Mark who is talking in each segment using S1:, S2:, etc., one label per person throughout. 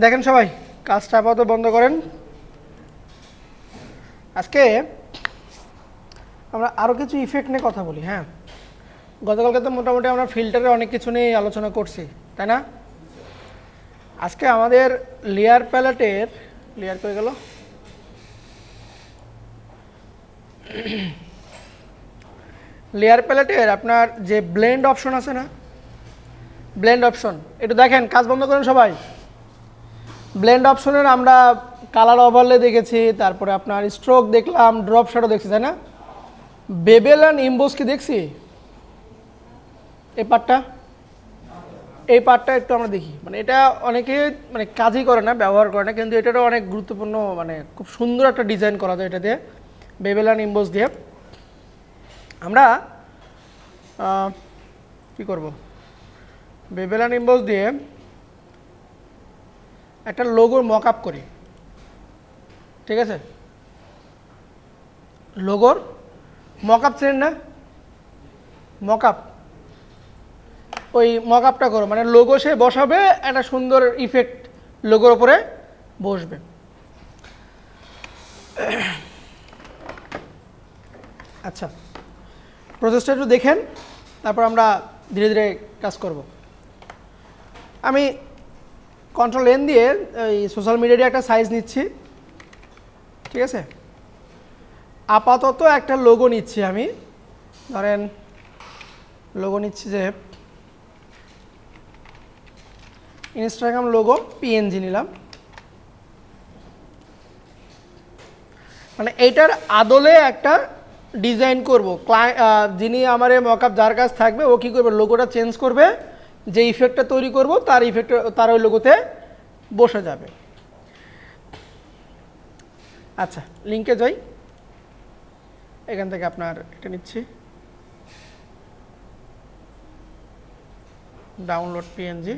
S1: দেখেন সবাই কাজটা আপাতত বন্ধ করেন। আজকে আমরা আরও কিছু ইফেক্ট নিয়ে কথা বলি। হ্যাঁ, গতকালকে তো মোটামুটি আমরা ফিল্টারে অনেক কিছু নিয়ে আলোচনা করছি, তাই না? আজকে আমাদের লেয়ার প্যালেটের লেয়ার করে গেল লেয়ার প্যালেটের আপনার যে ব্লেন্ড অপশন আছে না, ব্লেন্ড অপশন একটু দেখেন, কাজ বন্ধ করেন সবাই। ব্লেন্ড অপশনের আমরা কালার ওভারলে দেখেছি, তারপরে আপনার স্ট্রোক দেখলাম, ড্রপ শ্যাডো দেখছি, তাই না? বেবেল অ্যান্ড ইমবোস কি দেখছি? এই পার্টটা একটু আমরা দেখি। মানে এটা অনেকে মানে কাজই করে না, ব্যবহার করে না, কিন্তু এটারও অনেক গুরুত্বপূর্ণ, মানে খুব সুন্দর একটা ডিজাইন করা যায় এটা দিয়ে, বেবেল অ্যান্ড ইমবোস দিয়ে। আমরা কি করব, বেবেল অ্যান্ড ইমবোস দিয়ে একটা লোগোর মক আপ করি, ঠিক আছে? লোগোর মক আপ চেন না, মক আপ, ওই মক আপটা করো, মানে লোগো সে বসাবে, একটা সুন্দর ইফেক্ট লোগোর ওপরে বসবে। আচ্ছা, প্রসেসটা একটু দেখেন, তারপর আমরা ধীরে ধীরে কাজ করব। আমি কন্ট্রোল এন দিয়ে এই সোশ্যাল মিডিয়ার একটা সাইজ নিচ্ছি, ঠিক আছে? আপাতত একটা লোগো নিচ্ছি আমি, ধরেন লোগো নিচ্ছি যে ইনস্টাগ্রাম লোগো পিএনজি নিলাম। মানে এইটার আদলে একটা ডিজাইন করব, যিনি আমার এই মকআপ যার কাছ থাকবে ও কী করবে, লোগোটা চেঞ্জ করবে, যে ইফেক্টটা তৈরি করব তার ইফেক্ট তার ওই লোগোতে বসে যাবে। আচ্ছা, লিঙ্কে যাই, এখান থেকে আপনার এটা নিচ্ছি, download PNG.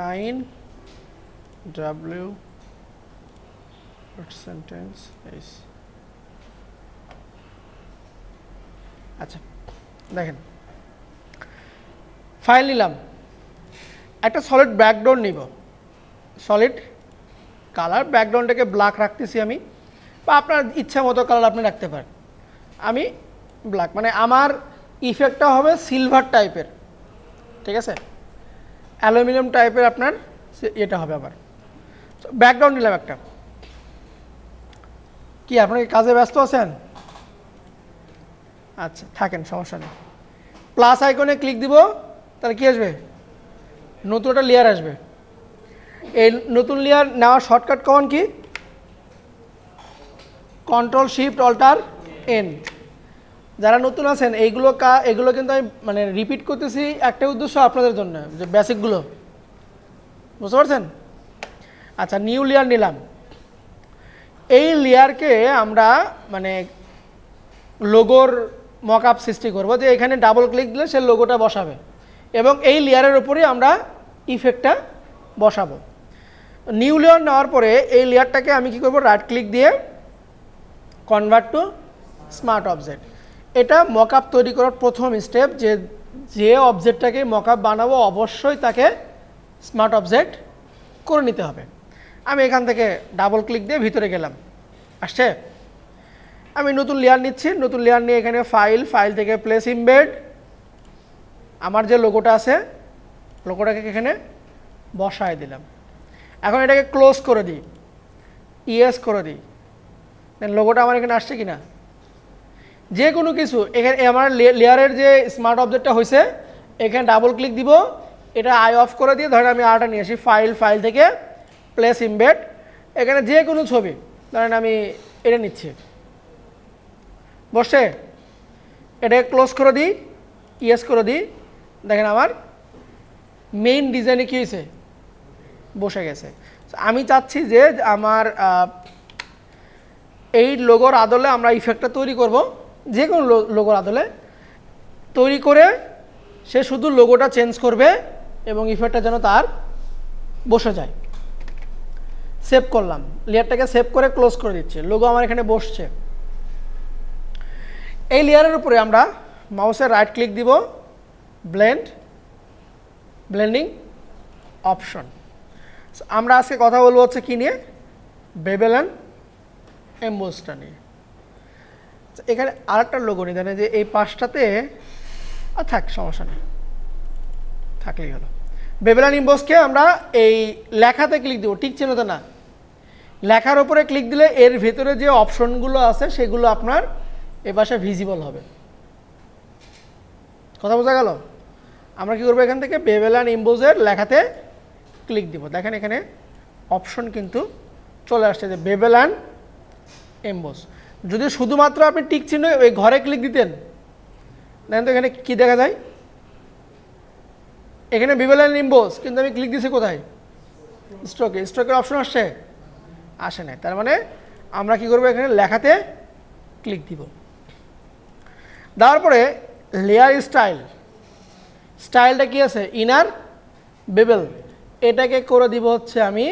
S1: Nine W sentence S. আচ্ছা, দেখেন ফাইল নিলাম, একটা সলিড ব্যাকগ্রাউন্ড নিব, সলিড কালার, ব্যাকগ্রাউন্ডটাকে ব্ল্যাক রাখতেছি আমি, বা আপনার ইচ্ছা মতো কালার আপনি রাখতে পারেন। আমি ব্ল্যাক, মানে আমার ইফেক্টটা হবে সিলভার টাইপের, ঠিক আছে? অ্যালুমিনিয়াম টাইপের আপনার এটা হবে। আবার ব্যাকগ্রাউন্ড নিলাম একটা। কি আপনি কাজে ব্যস্ত আছেন? আচ্ছা থাকেন, সমস্যা নেই। প্লাস আইকনে ক্লিক দিব, তাহলে কি আসবে? নতুন একটা লেয়ার আসবে। এই নতুন লেয়ার নেওয়ার শর্টকাট কমান্ড কি? Control shift alter N. যারা নতুন আছেন এগুলো কিন্তু আমি মানে রিপিট করতেছি একটা উদ্দেশ্য আপনাদের জন্য, যে বেসিকগুলো বুঝতে পারছেন? আচ্ছা, নিউ লেয়ার নিলাম। এই লেয়ারকে আমরা মানে লোগোর মকআপ সৃষ্টি করব, যে এখানে ডাবল ক্লিক দিলে সে লোগোটা বসাবে, এবং এই লেয়ারের উপরেই আমরা ইফেক্টটা বসাবো। নিউ লেয়ার নেওয়ার পরে এই লেয়ারটাকে আমি কি করব, রাইট ক্লিক দিয়ে কনভার্ট টু স্মার্ট অবজেক্ট। এটা মকআপ তৈরি করার প্রথম স্টেপ, যে অবজেক্টটাকে মকআপ বানাবো অবশ্যই তাকে স্মার্ট অবজেক্ট করে নিতে হবে। আমি এখান থেকে ডাবল ক্লিক দিয়ে ভিতরে গেলাম, আসছে। আমি নতুন লেয়ার নিচ্ছি, নতুন লেয়ার নিয়ে এখানে ফাইল থেকে প্লেস ইমবেড, আমার যে লোগোটা আছে লোগোটাকে এখানে বসায় দিলাম। এখন এটাকে ক্লোজ করে দিই, ইয়েস করে দিই, দেন লোগোটা আমার এখানে আসছে কিনা। যে কোনো কিছু এখানে আমার লেয়ারের যে স্মার্ট অবজেক্টটা হয়েছে, এখানে ডাবল ক্লিক দিব, এটা আই অফ করে দিয়ে ধরেন আমি আরটা নিয়ে আসি, ফাইল থেকে প্লেস ইমবেড, এখানে যে কোনো ছবি ধরেন আমি এটা নিচ্ছি, বসে এটাকে ক্লোজ করে দিই, ইয়েস করে দিই, দেখেন আমার মেইন ডিজাইনে কী হয়েছে, বসে গেছে। আমি চাচ্ছি যে আমার এই লোগোর আদলে আমরা ইফেক্টটা তৈরি করব, যে কোনো লোগোর আদলে তৈরি করে সে শুধু লোগোটা চেঞ্জ করবে এবং ইফেক্টটা যেন তার বসে যায়। সেভ করলাম, লেয়ারটাকে সেভ করে ক্লোজ করে দিচ্ছি, লোগো আমার এখানে বসছে। এই লেয়ারের উপরে আমরা মাউসের রাইট ক্লিক দিব, ব্লেন্ডিং অপশন। আমরা আজকে কথা বলবো হচ্ছে কি নিয়ে, বেবেল অ্যান্ড এমবোসটা নিয়ে। এখানে আরেকটা লোগো নিয়ে দেন যে এই পাশটাতে থাক, সমস্যা নেই, থাকলেই হলো। বেবেল অ্যান্ড এমবোসকে আমরা এই লেখাতে ক্লিক দিব, ঠিক চিহ্নতে না, লেখার উপরে ক্লিক দিলে এর ভেতরে যে অপশনগুলো আছে সেগুলো আপনার এ পাশে ভিজিবল হবে। কথা বোঝা গেল? আমরা কি করবো, এখান থেকে বেবেল অ্যান্ড এমবোসের লেখাতে ক্লিক দিব। দেখেন এখানে অপশন কিন্তু চলে আসছে যে বেবেল অ্যান্ড এমবোস। যদি শুধুমাত্র আপনি টিক চিহ্ন ওই ঘরে ক্লিক দিতেন, দেখেন তো এখানে কি দেখা যায়, এখানে বেবেল অ্যান্ড এমবোস, কিন্তু আমি ক্লিক দিয়েছি কোথায়, স্ট্রোকের অপশন আসছে, আসে নাই। তার মানে আমরা কি করবো, এখানে লেখাতে ক্লিক দিব। তারপরে লেয়ার স্টাইলটা কি আছে, ইনার বেবেল, এটাকে করে দিব হচ্ছে আমি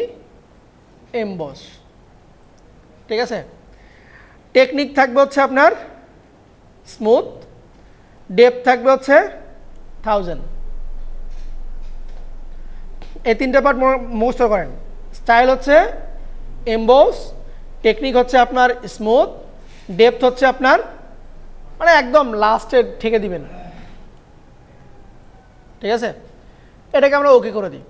S1: এমবস। ঠিক আছে, টেকনিক থাকবে হচ্ছে আপনার স্মুথ, ডেপথ থাকবে হচ্ছে 1000। এই তিনটা পার্ট মুখস্থ করেন। স্টাইল হচ্ছে এমবস, টেকনিক হচ্ছে আপনার স্মুথ, ডেপথ হচ্ছে আপনার মানে একদম লাস্টে ঠেকে দিবেন। ঠিক আছে, এটাকে আমরা ওকে করে দিই।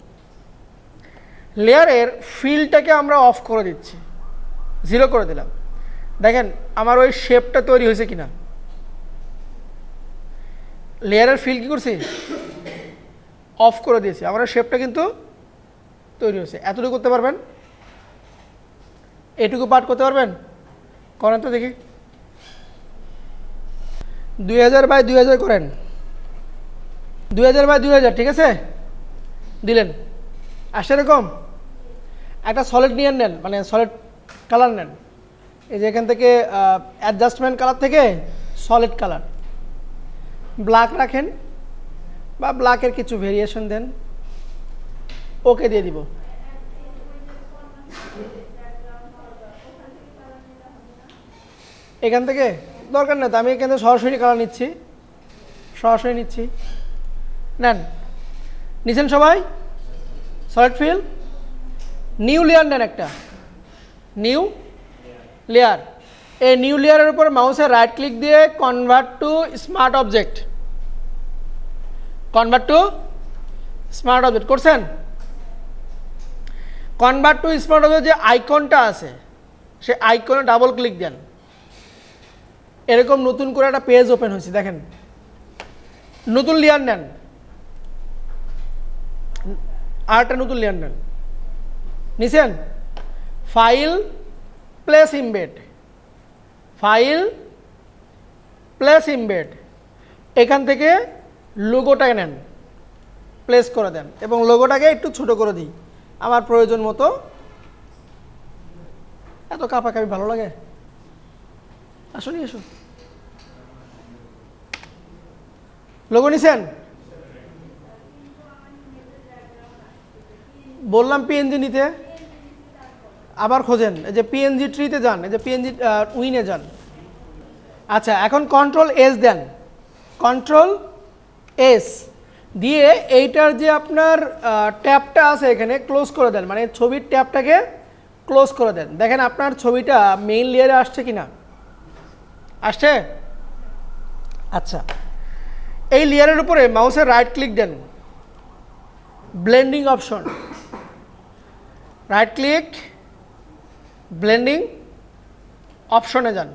S1: লেয়ারের ফিলটাকে আমরা অফ করে দিচ্ছি, 0 করে দিলাম। দেখেন আমার ওই শেপটা তৈরি হয়েছে কিনা, লেয়ারের ফিল কি করছি, অফ করে দিয়েছি, আমার শেপটা কিন্তু তৈরি হয়েছে। এতটুকু করতে পারবেন, এটুকু পার্ট করতে পারবেন, করেন তো দেখি। 2000 বাই 2000 করেন, 2000 বাই 2000, ঠিক আছে, দিলেন। আর সেরকম একটা সলিড নিয়ে নেন, মানে সলিড কালার নেন, এই যে এখান থেকে অ্যাডজাস্টমেন্ট কালার থেকে সলিড কালার, ব্ল্যাক রাখেন বা ব্ল্যাকের কিছু ভেরিয়েশন দেন, ওকে দিয়ে দিব। এখান থেকে দরকার নেই তো, আমি এখান থেকে সরাসরি কালার নিচ্ছি, সরাসরি নিচ্ছি, নেন, নিচ্ছেন সবাই। সলিড ফিল, নিউ লেয়ার নেন, একটা নিউ লেয়ার। এই নিউ লেয়ারের উপর মাউসের রাইট ক্লিক দিয়ে কনভার্ট টু স্মার্ট অবজেক্ট, করছেন। কনভার্ট টু স্মার্ট অবজেক্ট যে আইকনটা আছে, সে আইকনে ডাবল ক্লিক দেন, এরকম নতুন করে একটা পেজ ওপেন হয়েছে। দেখেন, নতুন লেয়ার নেন, আর একটা নতুন লেয়ার নেন, নিছেন, ফাইল প্লেস ইমবেড, এখান থেকে লোগোটাকে নেন, প্লেস করে দেন, এবং লোগোটাকে একটু ছোট করে দিই আমার প্রয়োজন মতো। এত কাপাকাপি ভালো লাগে, আসুন এসো। লোগো নিছেন, বললাম পিএনজি নিতে, আবার খোঁজেন, এই যে পিএনজি ট্রিতে যান, এই যে পিএনজি উইনে যান। আচ্ছা, এখন কন্ট্রোল এস দেন, কন্ট্রোল এস দিয়ে এইটার যে আপনার ট্যাবটা আছে এখানে ক্লোজ করে দেন, মানে ছবির ট্যাবটাকে ক্লোজ করে দেন। দেখেন আপনার ছবিটা মেইন লেয়ারে আসছে কিনা, আসছে। আচ্ছা, এই লেয়ারের উপরে মাউসের রাইট ক্লিক দেন, blending option, right click, blending অপশনে যান,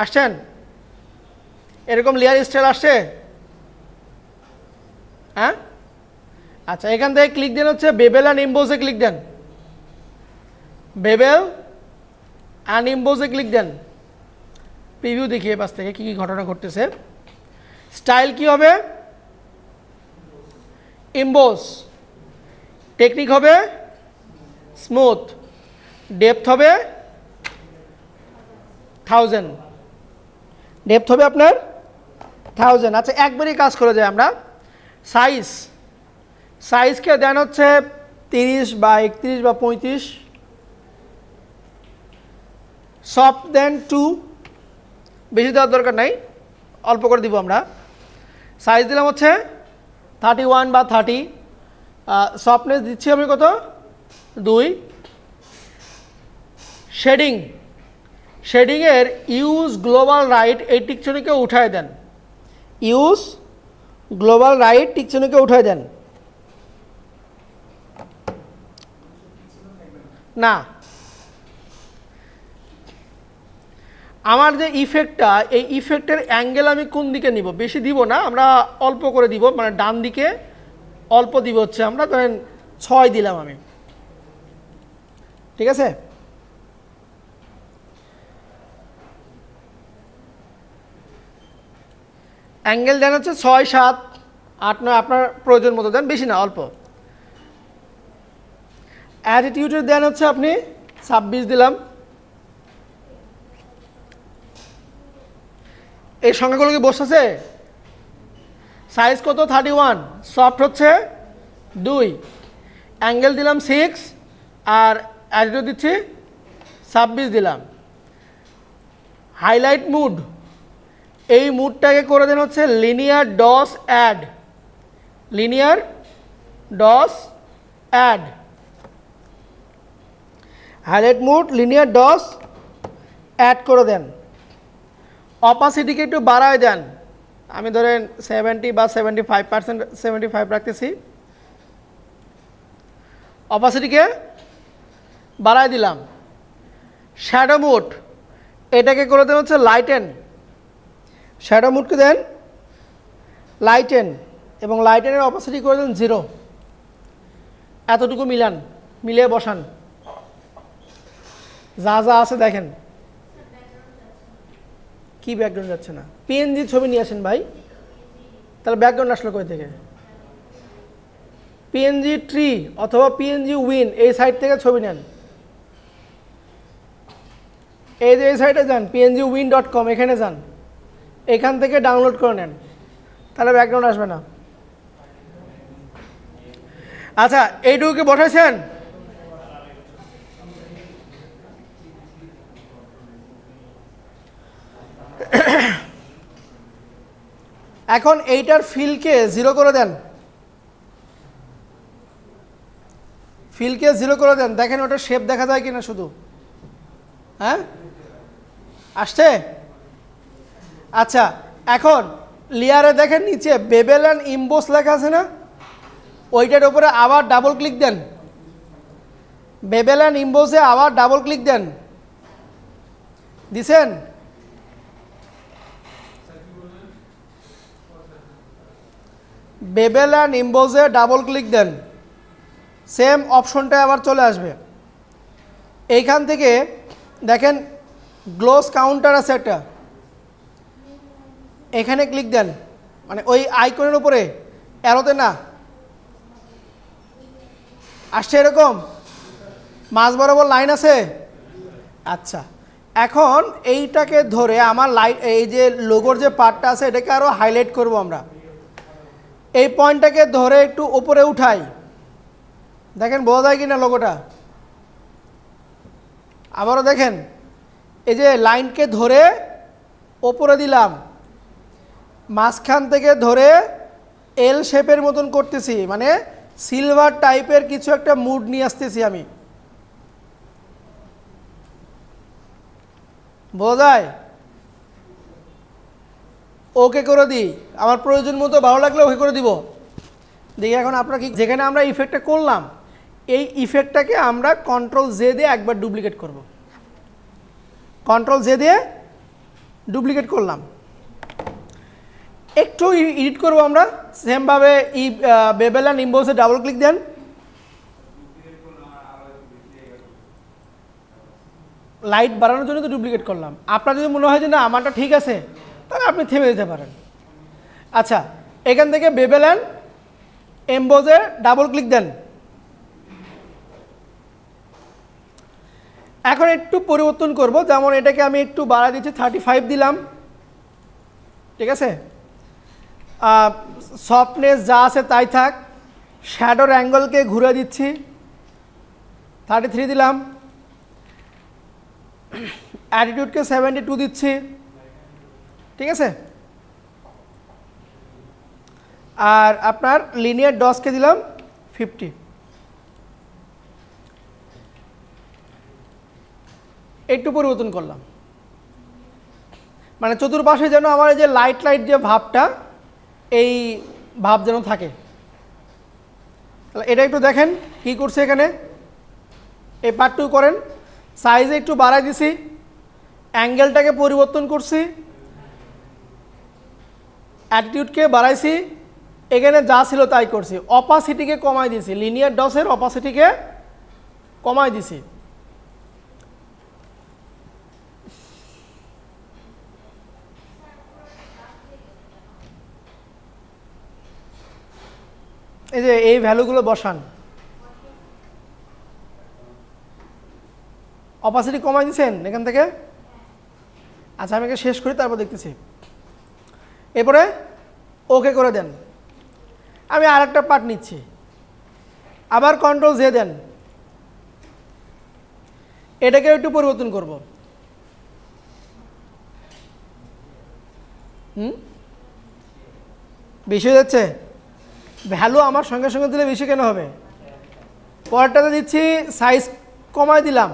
S1: আসছেন, এরকম লেয়ার স্টাইল আসছে। হ্যাঁ, আচ্ছা, এখান থেকে ক্লিক দেন হচ্ছে বেবেল অ্যান্ড এমবোসে ক্লিক দেন, বেবেল অ্যান্ড এমবোসে ক্লিক দেন। প্রিভিউ দেখিয়ে পাশ থেকে কী কী ঘটনা ঘটতেছে। স্টাইল কি হবে, এমবোস, টেকনিক হবে স্মুথ, ডেপথ হবে 1000, ডেপথ হবে আপনার 1000। আচ্ছা, একবারই কাজ করে যায় আমরা। সাইজকে দেন হচ্ছে 30 বা 31 বা 35, সফট দেন 2, বেশি দেওয়ার দরকার নাই, অল্প করে দিব আমরা। সাইজ দিলাম হচ্ছে 31 বা 30, সফটনেস দিচ্ছি আমি কত 2। শেডিংয়ের ইউজ গ্লোবাল রাইট এই টিকচনিকে উঠায় দেন, ইউজ গ্লোবাল রাইট টিকচনিকে উঠায় দেন। না, আমার যে ইফেক্টটা, এই ইফেক্টের অ্যাঙ্গেল আমি কোন দিকে নিব, বেশি দিব না, আমরা অল্প করে দিব, মানে ডান দিকে অল্প দিব হচ্ছে, আমরা ধরেন 6 দিলাম আমি, ঠিক আছে। অ্যাঙ্গেল দেন হচ্ছে 6, 7, 8, 9, আপনার প্রয়োজন মতো দেন, বেশি না, অল্প। অ্যাটিটিউডের দেন হচ্ছে আপনি 26 দিলাম। এই সংখ্যাগুলো কি বসতেছে? সাইজ কত 31, সফট হচ্ছে 2, অ্যাঙ্গেল দিলাম 6, আর অ্যাটিটিউড দিচ্ছি 26 দিলাম। হাইলাইট মুড, এই মুডটাকে করে দেন হচ্ছে linear dodge add, linear dodge add, highlight mode linear dodge add করে দেন। অপাসিটিকে একটু বাড়ায় দেন, আমি ধরেন 70 বা 75%, 75 রাখতেছি, অপাসিটিকে বাড়ায় দিলাম। শ্যাডো মুড, এটাকে করে দেন হচ্ছে লাইটেন, শ্যাডো মুডকে দেন লাইটেন, এবং লাইটেনের অপাসিটি করে দেন 0। এতটুকু মিলান, মিলিয়ে বসান, যা যা আছে দেখেন। কি ব্যাকগ্রাউন্ড যাচ্ছে না? পিএনজি ছবি নিয়ে আসেন ভাই, তাহলে ব্যাকগ্রাউন্ড আসলো কই থেকে? পিএনজি ট্রি অথবা পিএনজি উইন, এই সাইট থেকে ছবি নেন, এই যে এই সাইটে যান pngwin.com, এখানে যান, এখান থেকে ডাউনলোড করে নেন, তাহলে ব্যাকগ্রাউন্ড আসবে না। আচ্ছা, এইটুকুকে বসাইছেন? এখন এইটার ফিলকে 0 করে দেন, ফিলকে 0 করে দেন, দেখেন ওটা শেপ দেখা যায় কিনা শুধু। হ্যাঁ, আসছে? আচ্ছা, এখন লেয়ারে দেখেন নিচে বেবেল অ্যান্ড ইমবোস লেখা আছে না, ওইটার উপরে আবার ডাবল ক্লিক দেন, বেবেল অ্যান্ড ইমবোসে আবার ডাবল ক্লিক দেন, দিছেন? বেবেল অ্যান্ড ইমবোসে ডাবল ক্লিক দেন, সেম অপশনটা আবার চলে আসবে। এইখান থেকে দেখেন গ্লোস কাউন্টার আছে একটা, এখানে ক্লিক দেন, মানে ওই আইকনের উপরে, অ্যারোতে না, আসছে এরকম মাঝ বরাবর লাইন আছে। আচ্ছা, এখন এইটাকে ধরে আমার লাইট, এই যে লোগোর যে পার্টটা আছে এটাকে আরও হাইলাইট করব আমরা। এই পয়েন্টটাকে ধরে একটু উপরে উঠাই, দেখেন বোঝা যায় কিনা লোগোটা। আবারও দেখেন, এই যে লাইনকে ধরে ওপরে দিলাম, মাঝখান থেকে ধরে এল শেপের মতন করতেছি, মানে সিলভার টাইপের কিছু একটা মুড নিয়ে আসতেছি আমি, বোঝা যায়? ওকে করে দিই, আমার প্রয়োজন মতো ভালো লাগলে ওকে করে দিব। দেখি এখন আপনারা কি, যেখানে আমরা ইফেক্টটা করলাম, এই ইফেক্টটাকে আমরা কন্ট্রোল জে দিয়ে একবার ডুপ্লিকেট করব, কন্ট্রোল জে দিয়ে ডুপ্লিকেট করলাম, একটু এডিট করব আমরা সেমভাবে। বেবেল অ্যান্ড ইমবোসে ডাবল ক্লিক দেন, লাইট বাড়ানোর জন্য তো ডুপ্লিকেট করলাম। আপনার যদি মনে হয় যে না আমারটা ঠিক আছে, তাহলে আপনি থেমে দিতে পারেন। আচ্ছা, এখান থেকে বেবেল অ্যান্ড এমবোসে ডাবল ক্লিক দেন। এখন একটু পরিবর্তন করব, যেমন এটাকে আমি একটু বাড়া দিচ্ছি, 35 দিলাম, ঠিক আছে। সফটনেস যা আছে তাই থাক, শ্যাডোর অ্যাঙ্গেলকে ঘুরে দিচ্ছি, 33 দিলাম। অ্যাটিটিউডকে 72 দিচ্ছি, ঠিক আছে। আর আপনার লিনিয়ার ডসকে দিলাম 50। একটু পরিবর্তন করলাম, মানে চতুর্পাশে যেন আমার এই যে লাইট লাইট যে ভাবটা, এই ভাব যেন থাকে। তাহলে এটা একটু দেখেন কি করছে এখানে, এই পার্টটুকু করেন। সাইজে একটু বাড়াই দিছি, অ্যাঙ্গেলটাকে পরিবর্তন করছি, অ্যাটিটিউডকে বাড়াইছি, এখানে যা ছিল তাই করছি। অপাসিটিকে কমাই দিছি, লিনিয়ার ডসের অপাসিটিকে কমাই দিছি। এই যে এই ভ্যালুগুলো বসান, অপাসিটি কমাই দিচ্ছেন এখান থেকে। আচ্ছা আমি একে শেষ করি, তারপর দেখতেছি। এরপরে ওকে করে দেন। আমি আর একটা পার্ট নিচ্ছি, আবার কন্ট্রোল জে দেন, এটাকে একটু পরিবর্তন করব। বেশি হয়ে যাচ্ছে, ভ্যালু আমার সঙ্গে সঙ্গে দিলে বেশি কেন হবে? পরেরটাতে দিচ্ছি, সাইজ কমাই দিলাম,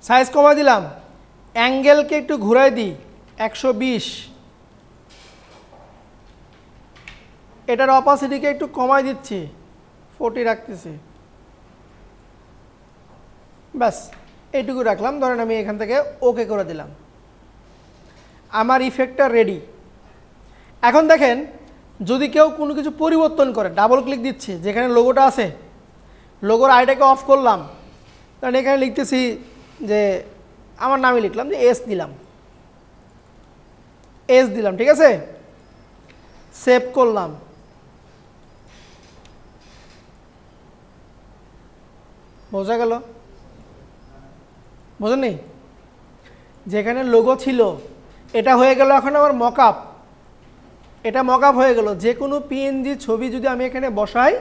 S1: সাইজ কমাই দিলাম, অ্যাঙ্গেলকে একটু ঘুরাই দিই 120, এটার অপাসিটিকে একটু কমাই দিচ্ছি 40 রাখতেছি, ব্যাস এইটুকু রাখলাম। ধরেন আমি এখান থেকে ওকে করে দিলাম, আমার ইফেক্টটা রেডি। এখন দেখেন যদি কেউ কোনো কিছু পরিবর্তন করে, ডাবল ক্লিক দিচ্ছি, যেখানে লোগোটা আছে লোগোর আইটাকে অফ করলাম, কারণ এখানে লিখতেছি যে আমার নামই লিখলাম, যে এস দিলাম, এস দিলাম, ঠিক আছে। সেভ করলাম, বোঝা গেল? বোঝেননি? যেখানে লোগো ছিল এটা হয়ে গেল এখন আমার মকআপ, এটা মকআপ হয়ে গেল। যে কোনো পিএনজি ছবি যদি আমি এখানে বসাই,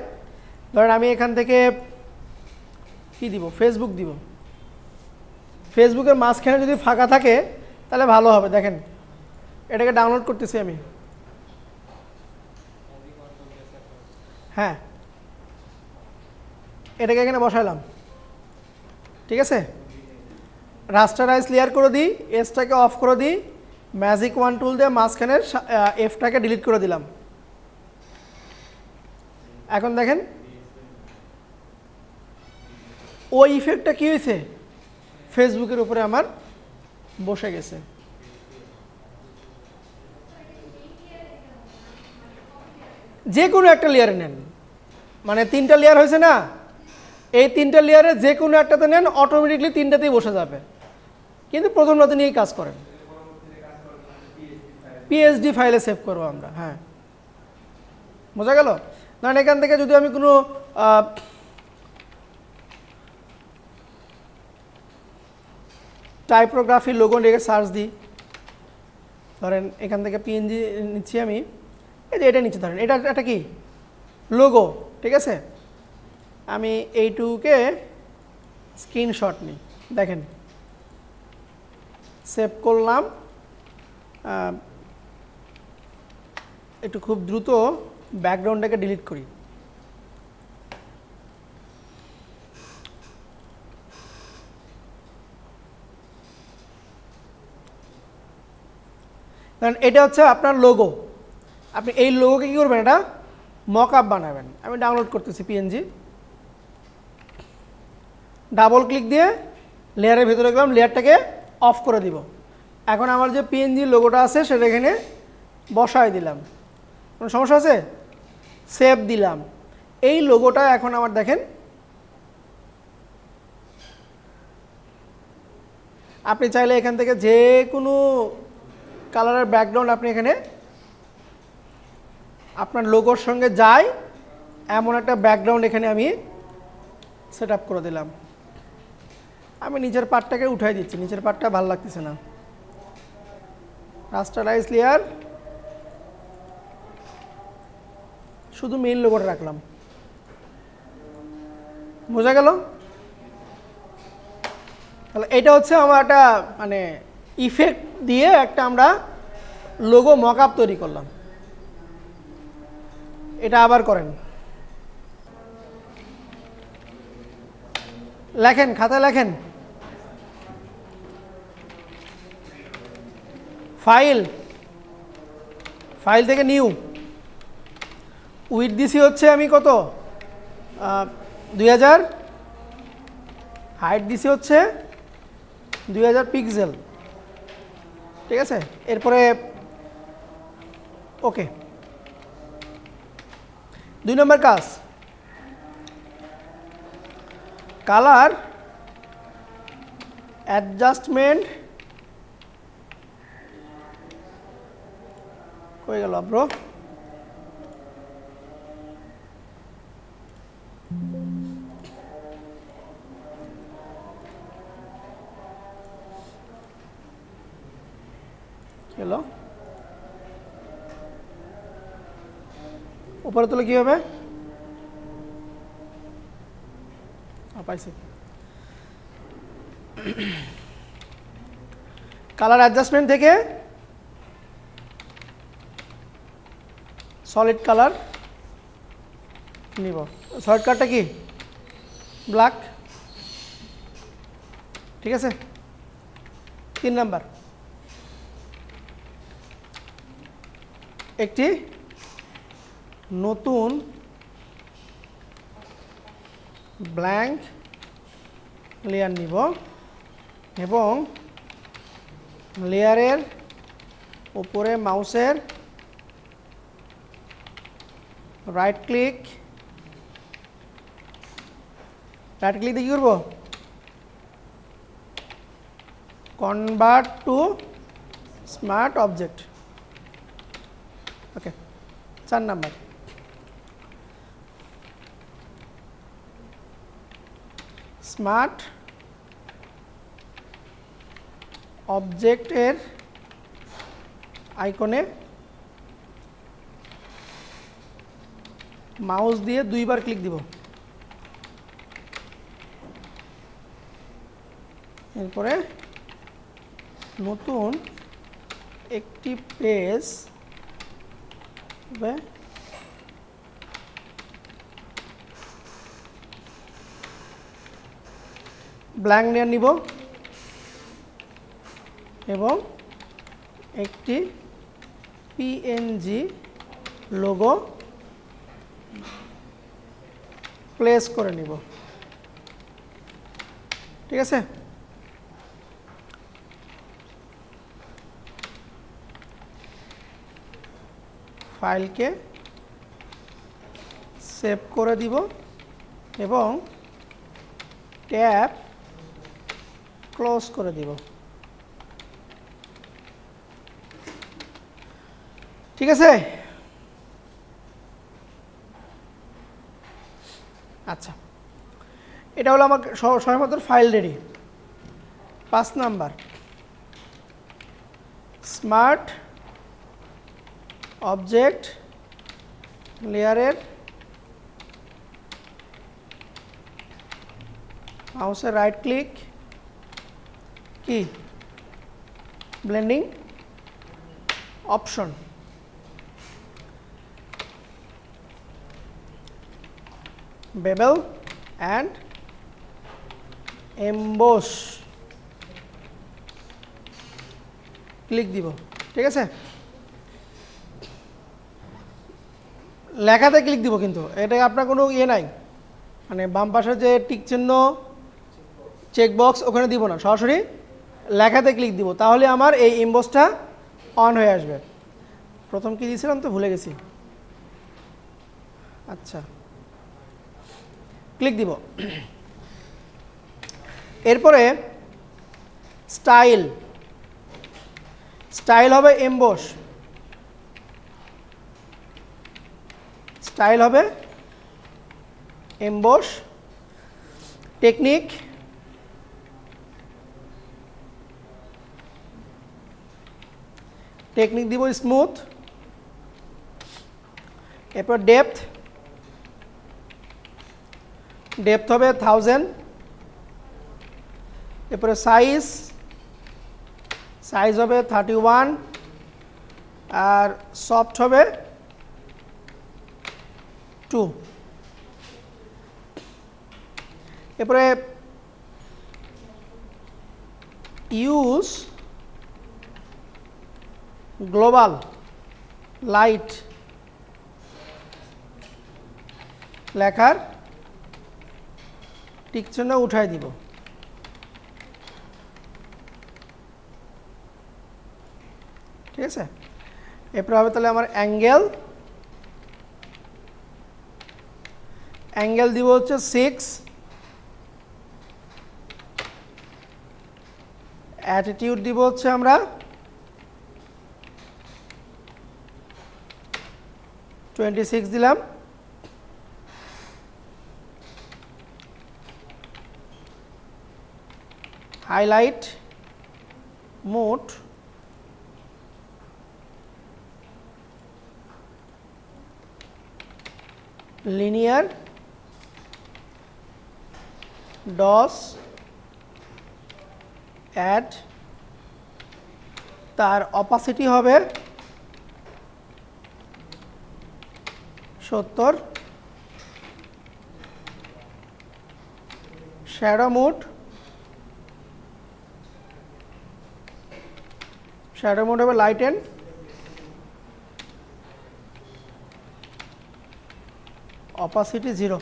S1: ধরেন আমি এখান থেকে কি দিব, ফেসবুক দিব, ফেসবুকের মাঝখানে যদি ফাঁকা থাকে তাহলে ভালো হবে। দেখেন এটাকে ডাউনলোড করতেছি আমি, হ্যাঁ এটাকে এখানে বসাইলাম, ঠিক আছে। রাস্টারাইজ লেয়ার করে দিই, এসটাকে অফ করে দিই, ম্যাজিক ওয়ান টুল দিয়ে মাঝখানের এফটাকে ডিলিট করে দিলাম। এখন দেখেন ওই ইফেক্টটা কি হয়েছে, ফেসবুকের উপরে আমার বসে গেছে। যে কোনো একটা লেয়ারে নেন, মানে 3টা লেয়ার হয়েছে না, এই 3টা লেয়ারে যে কোনো একটাতে নেন, অটোমেটিকলি 3টাতেই বসে যাবে। কিন্তু প্রথমটাতে নিয়েই কাজ করেন, পিএইচডি ফাইলে সেভ করবো আমরা, হ্যাঁ বোঝা গেল? ধরেন এখান থেকে যদি আমি কোনো টাইপোগ্রাফি লোগো রেখে সার্চ দিই, ধরেন এখান থেকে পিএনজি নিচ্ছি আমি, এই যে এটা নিচ্ছি, ধরেন এটা কি লোগো, ঠিক আছে। আমি এইটুকে স্ক্রিনশট নিই, দেখেন সেভ করলাম। একটু খুব দ্রুত ব্যাকগ্রাউন্ডটাকে ডিলিট করি। কারণ এটা হচ্ছে আপনার লোগো, আপনি এই লোগোকে কী করবেন, এটা মকআপ বানাবেন। আমি ডাউনলোড করতেছি পিএনজি, ডাবল ক্লিক দিয়ে লেয়ারের ভিতরে গেলাম, লেয়ারটাকে অফ করে দিব। এখন আমার যে পিএনজি লোগোটা আছে সেটা এখানে বসায় দিলাম, কোনো সমস্যা আছে? সেভ দিলাম। এই লোগোটা এখন আমার দেখেন, আপনি চাইলে এখান থেকে যে কোনো কালারের ব্যাকগ্রাউন্ড আপনি এখানে আপনার লোগোর সঙ্গে যায় এমন একটা ব্যাকগ্রাউন্ড এখানে আমি সেট আপ করে দিলাম। আমি নিচের পার্টটাকে উঠাই দিচ্ছি, নিচের পার্টটা ভালো লাগতেছে না। রাস্টারাইজ লেয়ার, শুধু মেইন লোগোটা রাখলাম। বোঝা গেল? তাহলে এটা হচ্ছে আমার একটা মানে ইফেক্ট দিয়ে একটা আমরা লোগো মকআপ তৈরি করলাম। এটা আবার করেন, লেখেন, খাতায় লেখেন। ফাইল, ফাইল থেকে নিউ, উইথ দিছি হচ্ছে আমি কত 2000, হাইট দিছি হচ্ছে 2000 পিক্সেল, ঠিক আছে। এরপরে ওকে, 2 নম্বর কাজ, কালার অ্যাডজাস্টমেন্ট, কই গেল ব্রো? হলো উপরে তুলে কি হবে? পাইছি। কালার অ্যাডজাস্টমেন্ট থেকে সলিড কালার নিব। সলিড কালারটা কি? ব্ল্যাক, ঠিক আছে। 3 নাম্বার, একটি নতুন ব্ল্যাঙ্ক লেয়ার নিব এবং লেয়ারের উপরে মাউসের রাইট ক্লিক দিয়ে কি করব? Convert to smart object. Okay, 4 number, smart অবজেক্টের আইকনে মাউস দিয়ে 2 বার ক্লিক দিব। এরপরে নতুন একটি পেজ ব্ল্যাঙ্ক লেয়ার নিব এবং একটি পিএনজি লোগো প্লেস করে নিব, ঠিক আছে। ফাইলকে সেভ করে দিব এবং ট্যাব ক্লোজ করে দিব, ঠিক আছে। আচ্ছা, এটা হলো আমার সময়মতো file ready. 5 number, smart object লেয়ারের মাউসের রাইট ক্লিক কি blending option, bevel and emboss click দিব, ঠিক আছে। লেখাতে ক্লিক দিব, কিন্তু এটা আপনার কোনো ইয়ে নাই, মানে বাম পাশে যে টিক চিহ্ন চেকবক্স ওখানে দিব না, সরাসরি লেখাতে ক্লিক দিব, তাহলে আমার এই এমবোসটা অন হয়ে আসবে। প্রথম কি দিয়েছিলাম তো ভুলে গেছি। আচ্ছা, ক্লিক দিব। এরপরে স্টাইল, স্টাইল হবে এমবোস, স্টাইল হবে এমবোস, টেকনিক টেকনিক দিব স্মুথ, এরপর ডেপথ হবে 1000, এরপরে সাইজ হবে 31, আর সফট হবে 2। এরপরে ইউজ গ্লোবাল লাইট লেখার টিক চিহ্ন উঠাই দিব। ঠিক আছে, এরপর হবে তাহলে আমার অ্যাঙ্গেল দিব হচ্ছে 6, অ্যাটিটিউড দিব হচ্ছে আমরা 26 দিলাম, highlight mode linear dodge add, তার অপাসিটি হবে 70, শ্যাডো মোড হবে লাইটেন, অপাসিটি 0।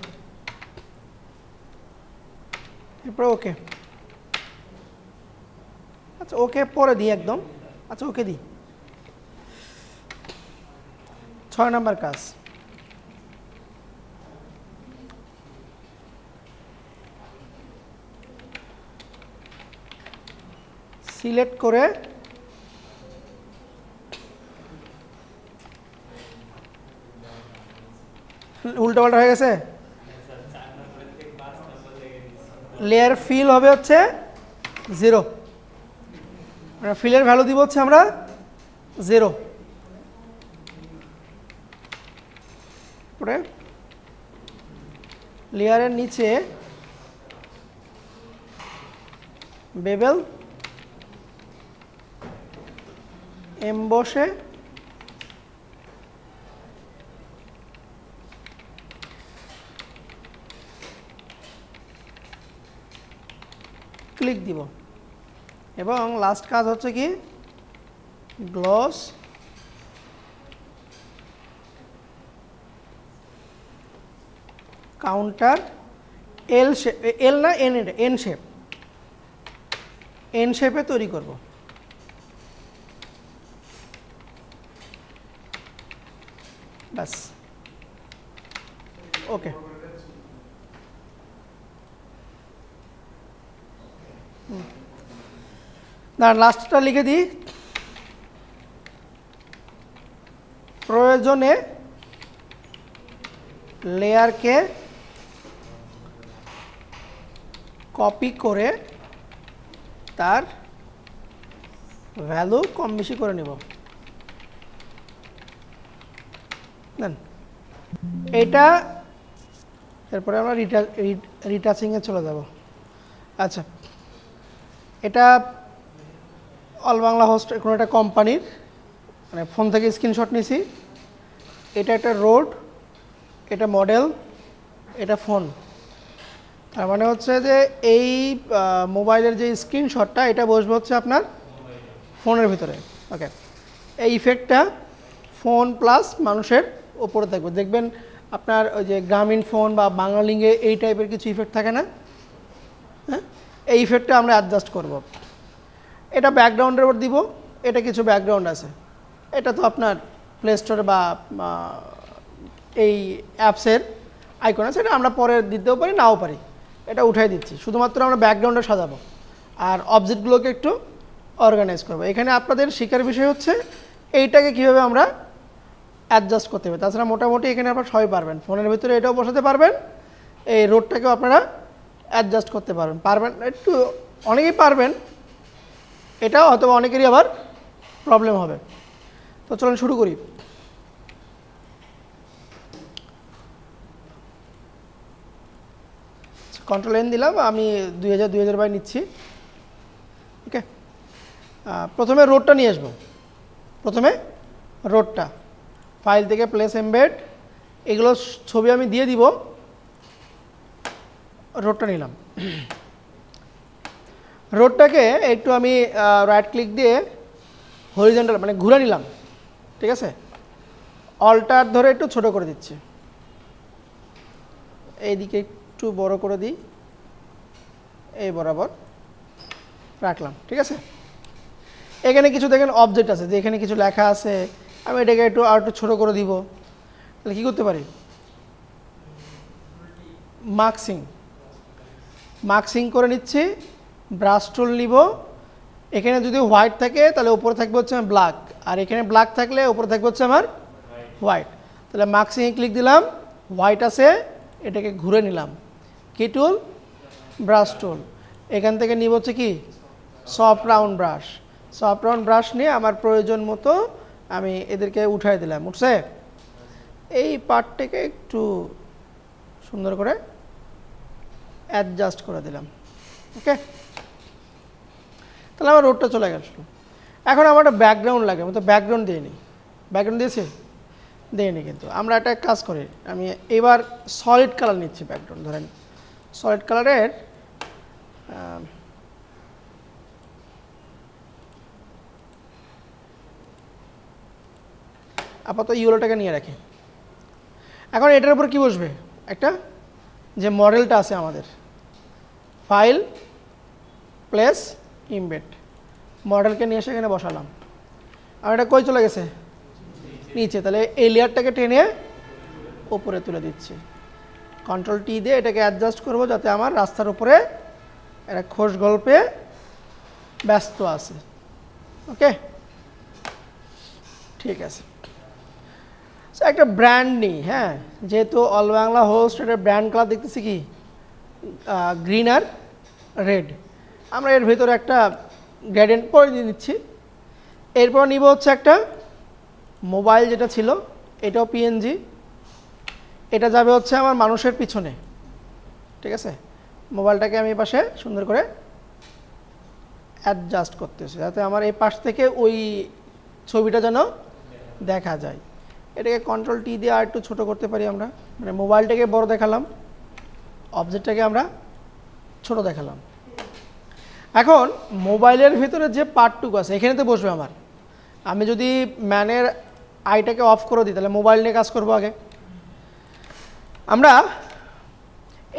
S1: এরপরে ওকে। আচ্ছা ওকে পরে দিই একদম। আচ্ছা ওকে দিই। 6 নাম্বার কাজ, সিলেক্ট করে উল্টোপাল্টা হয়ে গেছে, লেয়ার ফিল হবে হচ্ছে 0, ফিলের ভ্যালু দিব হচ্ছে আমরা 0। পরে লেয়ারের নিচে বেবেল এমবসে ক্লিক দিব, এবং লাস্ট কাজ হচ্ছে কি গ্লস কাউন্টার এল শেপ, এল না এন শেপে তৈরি করব। ব্যাস ওকে। দাঁড়ান লাস্টটা লিখে দিই, প্রয়োজনে লেয়ারকে কপি করে তার ভ্যালু কম বেশি করে নেব। দেন এটা, এরপরে আমরা রিটাচিংয়ে চলে যাব। আচ্ছা, এটা অল বাংলা হোস্ট কোনো একটা কোম্পানির, মানে ফোন থেকে স্ক্রিনশট নিছি। এটা একটা রোড, এটা মডেল, এটা ফোন। তার মানে হচ্ছে যে এই মোবাইলের যে স্ক্রিনশটটা এটা বসবে হচ্ছে আপনার ফোনের ভিতরে। ওকে, এই ইফেক্টটা ফোন প্লাস মানুষের ওপরে থাকবে। দেখবেন আপনার ওই যে গ্রামীণ ফোন বা বাংলালিঙ্গে এই টাইপের কিছু ইফেক্ট থাকে না, হ্যাঁ, এই ইফেক্টটা আমরা অ্যাডজাস্ট করব। এটা ব্যাকগ্রাউন্ডের উপর দিব, এটা কিছু ব্যাকগ্রাউন্ড আছে, এটা তো আপনার প্লে স্টোরে বা এই অ্যাপসের আইকন আছে, এটা আমরা পরে দিতেও পারি নাও পারি, এটা উঠাই দিচ্ছি। শুধুমাত্র আমরা ব্যাকগ্রাউন্ডে সাজাবো আর অবজেক্টগুলোকে একটু অর্গানাইজ করবো। এখানে আপনাদের শেখার বিষয় হচ্ছে এইটাকে কীভাবে আমরা অ্যাডজাস্ট করতে হবে। তাছাড়া মোটামুটি এখানে আপনারা সবাই পারবেন, ফোনের ভিতরে এটাও বসাতে পারবেন, এই রোডটাকেও আপনারা অ্যাডজাস্ট করতে পারবেন একটু, অনেকেই পারবেন, এটাও হয়তো অনেকেরই আবার প্রবলেম হবে। তো চলুন শুরু করি। কন্ট্রোল এন দিলাম, আমি 2000 বাই নিচ্ছি। ওকে, প্রথমে রোডটা নিয়ে আসবো। প্রথমে রোডটা ফাইল থেকে প্লেস এমবেড, এগুলো ছবি আমি দিয়ে দিব। রোডটা নিলাম, রোডটাকে একটু আমি রাইট ক্লিক দিয়ে হরিজন্টাল মানে ঘুরে নিলাম। ঠিক আছে, অল্টার ধরে একটু ছোট করে দিচ্ছি, এইদিকে একটু বড় করে দিই, এই বরাবর রাখলাম। ঠিক আছে, এখানে কিছু দেখেন অবজেক্ট আছে, যে এখানে কিছু লেখা আছে, আমি এটাকে একটু আর একটু ছোটো করে দিব। তাহলে কী করতে পারি, মার্কসিং করে নিচ্ছি। ব্রাশ টুল নিব, এখানে যদি হোয়াইট থাকে তাহলে উপরে থাকবে হচ্ছে আমার ব্ল্যাক, আর এখানে ব্ল্যাক থাকলে উপরে থাকবে হচ্ছে আমার হোয়াইট। তাহলে মার্কসিংয়ে ক্লিক দিলাম, হোয়াইট আছে, এটাকে ঘুরে নিলাম। কি টুল, ব্রাশ টুল। এখান থেকে নিব হচ্ছে কি soft round brush. Soft round brush নিয়ে আমার প্রয়োজন মতো আমি এদেরকে উঠাই দিলাম। উঠছে, এই পার্টটাকে একটু সুন্দর করে অ্যাডজাস্ট করে দিলাম। ওকে, তাহলে আমার রোডটা চলে গেল। এখন আমার একটা ব্যাকগ্রাউন্ড লাগে, আমি তো ব্যাকগ্রাউন্ড দিয়ে নিই। ব্যাকগ্রাউন্ড দিয়েছি, দিইনি, কিন্তু আমরা একটা কাজ করি, আমি এবার সলিড কালার নিচ্ছি। ব্যাকগ্রাউন্ড ধরেন সলিড কালারের আপাতত ইয়েলোটাকে নিয়ে রাখি। এখন এটার উপর কি বসবে, একটা যে মডেলটা আছে আমাদের, ফাইল প্লেস ইমবেড, মডেলকে নিয়ে এসে এখানে বসালাম। আর এটা কই চলে গেছে, নিচে। তাহলে এই লেয়ারটাকে টেনে উপরে তুলে দিচ্ছি। কন্ট্রোল টি দিয়ে এটাকে অ্যাডজাস্ট করব যাতে আমার রাস্তার উপরে একটা খোঁজ গল্পে ব্যস্ত আছে। ওকে, ঠিক আছে। একটা ব্র্যান্ড নিই, হ্যাঁ, যেহেতু অল বাংলা হোস্ট, এটা ব্র্যান্ড কালার দেখতেছি কি গ্রিন আর রেড। আমরা এর ভেতরে একটা গ্রেডিয়েন্ট পরে দিয়ে দিচ্ছি। এরপর নিব হচ্ছে একটা মোবাইল, যেটা ছিল এটাও পিএনজি, এটা যাবে হচ্ছে আমার মানুষের পিছনে। ঠিক আছে, মোবাইলটাকে আমি এই পাশে সুন্দর করে অ্যাডজাস্ট করতেছি যাতে আমার এই পাশ থেকে ওই ছবিটা যেন দেখা যায়। এটাকে কন্ট্রোল টি দিয়ে আর একটু ছোটো করতে পারি আমরা, মানে মোবাইলটাকে বড় দেখালাম, অবজেক্টটাকে আমরা ছোট দেখালাম। এখন মোবাইলের ভিতরে যে পার্টটুকু আছে এখানে তো বসবে আমার। আমি যদি ম্যানের আইটাকে অফ করে দিই তাহলে মোবাইল নিয়ে কাজ করবো আগে আমরা।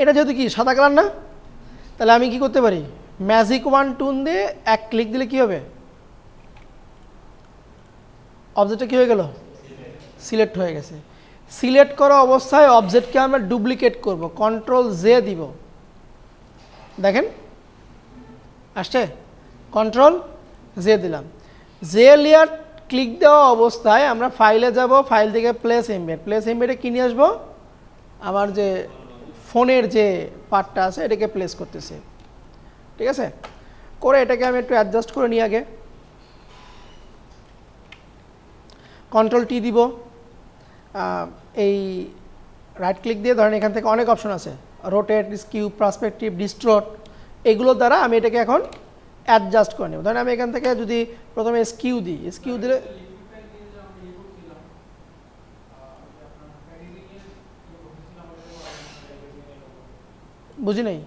S1: এটা যেহেতু কি সাদা কালার না, তাহলে আমি কি করতে পারি, ম্যাজিক ওয়ান টুন দিয়ে এক ক্লিক দিলে কি হবে, অবজেক্টটা কি হয়ে গেল, সিলেক্ট হয়ে গেছে। সিলেক্ট করা অবস্থায় অবজেক্টকে আমরা ডুপ্লিকেট করব, কন্ট্রোল জে দিব। দেখেন আসছে, কন্ট্রোল জে দিলাম। জে লেয়ার ক্লিক দেওয়া অবস্থায় আমরা ফাইলে যাব, ফাইল থেকে প্লেস এমবেড, প্লেস এমবেডে কি নিয়ে আসবো, আমার যে ফোনের যে পার্টটা আছে এটাকে প্লেস করতেছে। ঠিক আছে, করে এটাকে আমি একটু অ্যাডজাস্ট করে নিই আগে। কন্ট্রোল টি দিব, এই রাইট ক্লিক দিয়ে ধরেন এখান থেকে অনেক অপশন আছে, রোটেট, স্কিউ, পার্সপেক্টিভ, ডিস্ট্রট, এগুলোর দ্বারা আমি এটাকে এখন অ্যাডজাস্ট করে নেব। ধরেন আমি এখান থেকে যদি প্রথমে স্কিউ দিই, স্কিউ দিলে বুঝি নাই,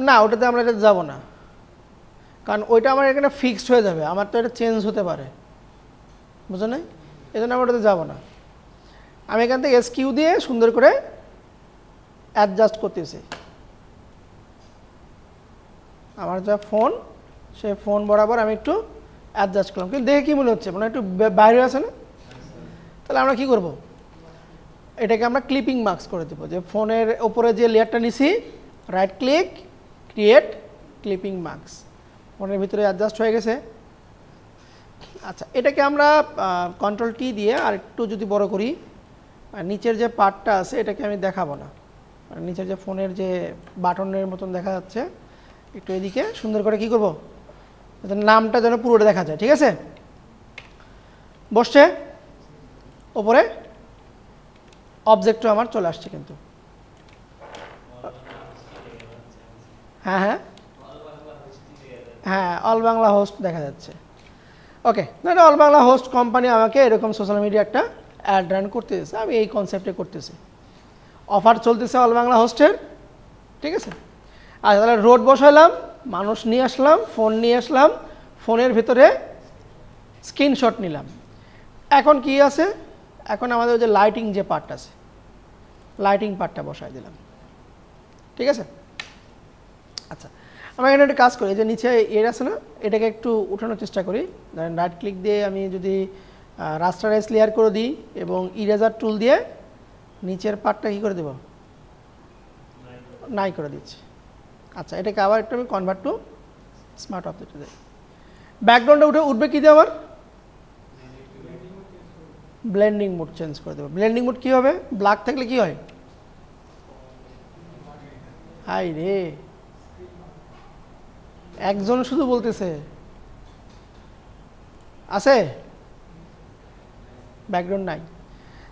S1: না ওটাতে আমরা এটা যাবো না, কারণ ওইটা আমার এখানে ফিক্সড হয়ে যাবে, আমার তো এটা চেঞ্জ হতে পারে, বুঝো নাই, এই জন্য আমরা ওটাতে যাবো না। আমি এখান থেকে এসকিউ দিয়ে সুন্দর করে অ্যাডজাস্ট করতেছি। আমার যা ফোন, সেই ফোন বরাবর আমি একটু অ্যাডজাস্ট করলাম, কিন্তু দেখে কী মনে হচ্ছে, মানে একটু বাইরে আছে না। তাহলে আমরা কি করব, এটাকে আমরা ক্লিপিং মার্কস করে দেবো, যে ফোনের ওপরে যে লেয়ারটা নিছি, right click, create clipping marks, ফোনের ভিতরে অ্যাডজাস্ট হয়ে গেছে। আচ্ছা, এটাকে আমরা কন্ট্রোল টি দিয়ে আর একটু যদি বড় করি, আর নিচের যে পার্টটা আছে এটাকে আমি দেখাবো না, মানে নিচের যে ফোনের যে বাটনের মতন দেখা যাচ্ছে, একটু এদিকে সুন্দর করে কি করব, নামটা যেন পুরোটা দেখা যায়। ঠিক আছে। বসছে ওপরে অবজেক্টও আমার চলে আসছে কিন্তু হ্যাঁ হ্যাঁ হ্যাঁ অল বাংলা হোস্ট দেখা যাচ্ছে ওকে না অল বাংলা হোস্ট কোম্পানি আমাকে এরকম সোশ্যাল মিডিয়া একটা অ্যাড রান করতে দিয়েছে আমি এই কনসেপ্টে করতেছি অফার চলতেছে অল বাংলা হোস্টের ঠিক আছে আচ্ছা তাহলে রোড বসালাম মানুষ নিয়ে আসলাম ফোন নিয়ে আসলাম ফোনের ভিতরে স্ক্রিনশট নিলাম এখন কি আছে এখন আমাদের যে লাইটিং যে পার্ট আছে লাইটিং পার্টটা বসাই দিলাম ঠিক আছে আচ্ছা আমরা এখানে একটা কাজ করি যে নিচে এর আছে না এটাকে একটু উঠানোর চেষ্টা করি ধরেন রাইট ক্লিক দিয়ে আমি যদি রাস্টারাইজ লেয়ার করে দিই এবং ইরেজার টুল দিয়ে নিচের পার্টটা কী করে দেব নাই করে দিচ্ছি আচ্ছা এটাকে আবার একটু আমি কনভার্ট টু স্মার্ট অবজেক্টে দিই ব্যাকগ্রাউন্ডটা উঠবে কী দিয়ে আমার ব্লেন্ডিং মোড চেঞ্জ করে দেবো ব্লেন্ডিং মোড কী হবে ব্ল্যাক থাকলে কী হয় হাই রে একজন শুধু বলতেছে আছে ব্যাকগ্রাউন্ড নাই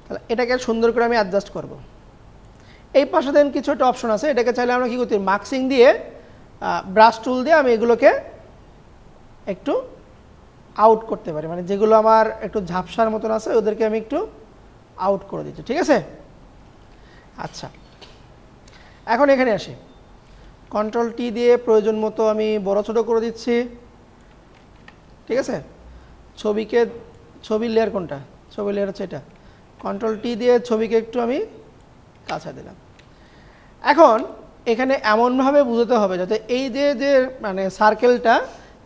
S1: তাহলে এটাকে সুন্দর করে আমি অ্যাডজাস্ট করব এই পাশে দেন কিছু একটা অপশন আছে এটাকে চাইলে আমরা কী করতে মার্কসিং দিয়ে ব্রাশ টুল দিয়ে আমি এগুলোকে একটু আউট করতে পারি মানে যেগুলো আমার একটু ঝাপসার মতন আছে ওদেরকে আমি একটু আউট করে দিচ্ছি ঠিক আছে আচ্ছা এখন এখানে আসি কন্ট্রোল টি দিয়ে প্রয়োজন মতো আমি বড় ছোটো করে দিচ্ছি ঠিক আছে ছবির লেয়ার কোনটা ছবির লেয়ার হচ্ছে এটা কন্ট্রোল টি দিয়ে ছবিকে একটু আমি কাছা দিলাম এখন এখানে এমনভাবে বুঝতে হবে যাতে এই যে মানে সার্কেলটা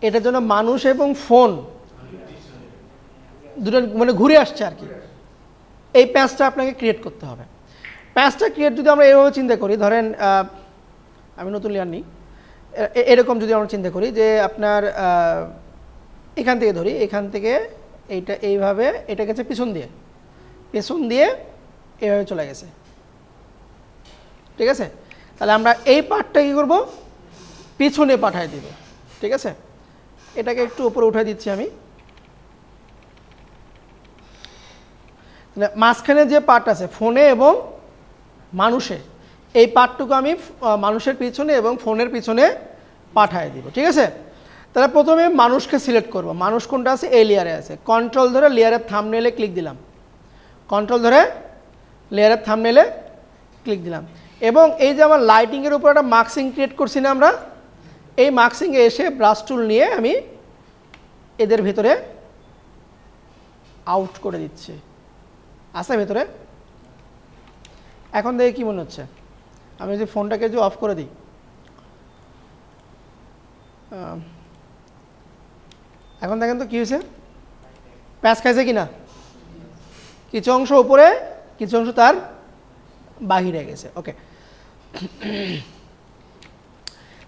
S1: এটার জন্য মানুষ এবং ফোন দুটো মানে ঘুরে আসছে আর কি এই প্যাচটা আপনাকে ক্রিয়েট করতে হবে প্যাচটা ক্রিয়েট যদি আমরা এইভাবে চিন্তা করি ধরেন আমি নতুন লেয়ার নিই এরকম যদি আমরা চিন্তা করি যে আপনার এখান থেকে ধরি এখান থেকে এইটা এইভাবে এটা গেছে পেছন দিয়ে এইভাবে চলে গেছে ঠিক আছে তাহলে আমরা এই পার্টটা কী করবো পিছনে পাঠায় দিব ঠিক আছে এটাকে একটু উপরে উঠাই দিচ্ছি আমি মাঝখানে যে পার্ট আছে ফোনে এবং মানুষে এই পার্টটুকু আমি মানুষের পিছনে এবং ফোনের পিছনে পাঠায় দিব ঠিক আছে তাহলে প্রথমে মানুষকে সিলেক্ট করব মানুষ কোনটা আছে এই লেয়ারে আছে কন্ট্রোল ধরে লেয়ারের থাম্বনেইলে ক্লিক দিলাম কন্ট্রোল ধরে লেয়ারের থাম্বনেইলে ক্লিক দিলাম এবং এই যে আমার লাইটিংয়ের উপর একটা মার্কসিং ক্রিয়েট করছি না আমরা এই মার্কসিংয়ে এসে ব্রাশ টুল নিয়ে আমি এদের ভিতরে আউট করে দিচ্ছি আসে ভেতরে এখন দেখে কী মনে হচ্ছে আমি যদি ফোনটাকে যদি অফ করে দিই এখন দেখেন তো কী হয়েছে প্যাচ খাইছে কি না কিছু অংশ উপরে কিছু অংশ তার বাহিরে গেছে ওকে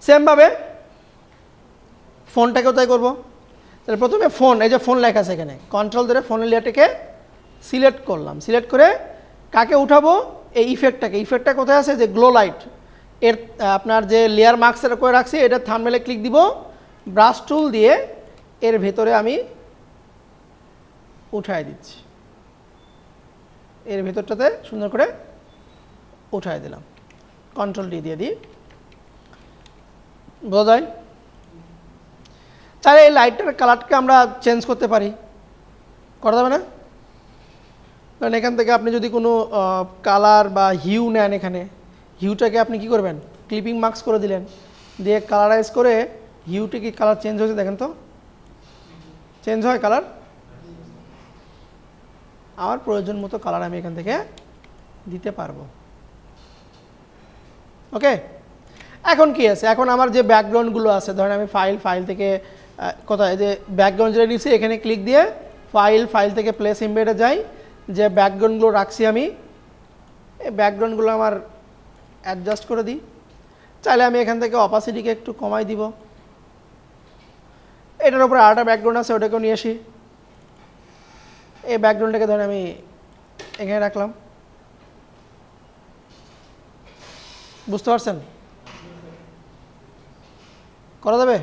S1: সেমভাবে ফোনটাকেও তাই করবো তাহলে প্রথমে ফোন এই যে ফোন লেখা আছে এখানে কন্ট্রোল ধরে ফোনের লেয়ারটাকে সিলেক্ট করলাম সিলেক্ট করে কাকে উঠাবো এই ইফেক্টটা কোথায় আছে যে গ্লো লাইট এর আপনার যে লেয়ার মার্কসটা করে রাখছি এটা থাম্বনেইলে ক্লিক দিব ব্রাশ টুল দিয়ে এর ভেতরে আমি উঠায় দিচ্ছি এর ভেতরটাতে সুন্দর করে উঠায় দিলাম কন্ট্রোল ডি দিয়ে দিই বোঝা যায় তাহলে এই লাইটটার কালারকে আমরা চেঞ্জ করতে পারি করা যাবে না কারণ এখান থেকে আপনি যদি কোনো কালার বা হিউ নেন এখানে হিউটাকে আপনি কি করবেন ক্লিপিং মার্কস করে দিলেন দিয়ে কালারাইজ করে হিউটি কি কালার চেঞ্জ হয়েছে দেখেন তো চেঞ্জ হয় কালার আমার প্রয়োজন মতো কালার আমি এখান থেকে দিতে পারবো ওকে এখন কি আছে এখন আমার যে ব্যাকগ্রাউন্ডগুলো আছে ধরেন আমি ফাইল থেকে কোথায় যে ব্যাকগ্রাউন্ড যেটা নিচ্ছি এখানে ক্লিক দিয়ে ফাইল থেকে প্লেস ইমবেডে যাই যে ব্যাকগ্রাউন্ডগুলো রাখছি আমি এই ব্যাকগ্রাউন্ডগুলো আমার অ্যাডজাস্ট করে দিই চাইলে আমি এখান থেকে অপাসিটিকে একটু কমাই দিব এটার উপরে আরেকটা ব্যাকগ্রাউন্ড আছে ওটাকেও নিয়ে আসি এই ব্যাকগ্রাউন্ডটাকে ধরেন আমি এখানে রাখলাম বুঝতে পারছেন করা যাবে